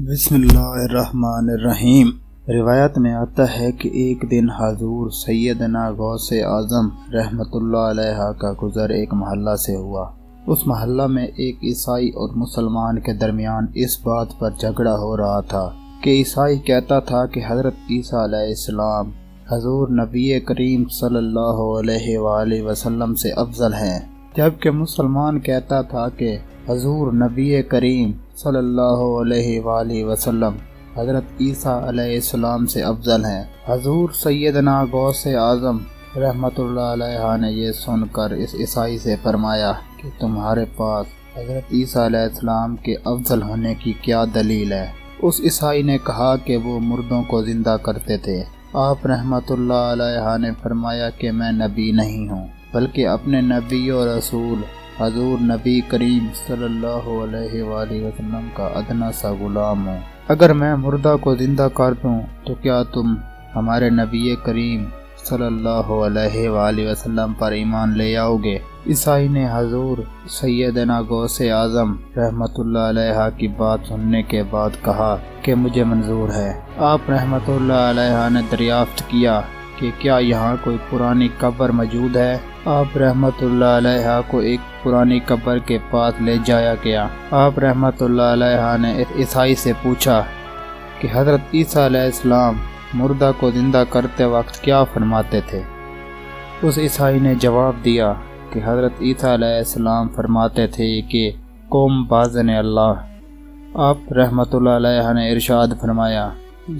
بسم اللہ الرحمن الرحیم۔ روایت میں آتا ہے کہ ایک دن حضور سیدنا غوث اعظم رحمۃ اللہ علیہ کا گزر ایک محلہ سے ہوا۔ اس محلہ میں ایک عیسائی اور مسلمان کے درمیان اس بات پر جھگڑا ہو رہا تھا کہ عیسائی کہتا تھا کہ حضرت عیسیٰ علیہ السلام حضور نبی کریم صلی اللہ علیہ وآلہ وسلم سے افضل ہیں، جبکہ مسلمان کہتا تھا کہ حضور نبی کریم صلی اللہ علیہ وآلہ وسلم حضرت عیسیٰ علیہ السلام سے افضل ہیں۔ حضور سیدنا غوث اعظم رحمۃ اللہ علیہ نے یہ سن کر اس عیسائی سے فرمایا کہ تمہارے پاس حضرت عیسیٰ علیہ السلام کے افضل ہونے کی کیا دلیل ہے؟ اس عیسائی نے کہا کہ وہ مردوں کو زندہ کرتے تھے۔ آپ رحمۃ اللہ علیہ نے فرمایا کہ میں نبی نہیں ہوں، بلکہ اپنے نبی و رسول حضور نبی کریم صلی اللہ علیہ وآلہ وسلم کا ادنا سا غلام ہوں۔ اگر میں مردہ کو زندہ کر دوں تو کیا تم ہمارے نبی کریم صلی اللہ علیہ وآلہ وسلم پر ایمان لے آؤ گے؟ عیسائی نے حضور سیدنا غوث اعظم رحمۃ اللہ علیہ کی بات سننے کے بعد کہا کہ مجھے منظور ہے۔ آپ رحمۃ اللہ علیہ نے دریافت کیا کہ کیا یہاں کوئی پرانی قبر موجود ہے؟ آپ رحمۃ اللہ علیہ کو ایک پرانی قبر کے پاس لے جایا گیا۔ آپ رحمۃ اللہ علیہ نے اس عیسائی سے پوچھا کہ حضرت عیسیٰ علیہ السلام مردہ کو زندہ کرتے وقت کیا فرماتے تھے؟ اس عیسائی نے جواب دیا کہ حضرت عیسیٰ علیہ السلام فرماتے تھے کہ قوم باذن اللہ۔ آپ رحمۃ اللہ علیہ نے ارشاد فرمایا،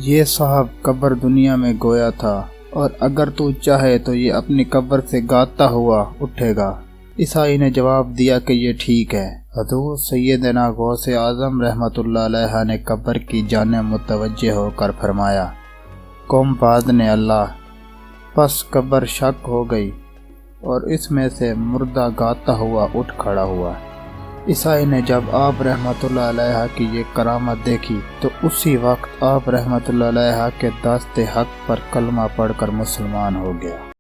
یہ صاحب قبر دنیا میں گویا تھا، اور اگر تو چاہے تو یہ اپنی قبر سے گاتا ہوا اٹھے گا۔ عیسائی نے جواب دیا کہ یہ ٹھیک ہے۔ حضور سیدنا غوث اعظم رحمۃ اللہ علیہ نے قبر کی جانب متوجہ ہو کر فرمایا، قوم باذن اللہ۔ پس قبر شک ہو گئی اور اس میں سے مردہ گاتا ہوا اٹھ کھڑا ہوا۔ عیسائی نے جب آپ رحمۃ اللہ علیہ کی یہ کرامت دیکھی تو اسی وقت آپ رحمۃ اللہ علیہ کے دست حق پر کلمہ پڑھ کر مسلمان ہو گیا۔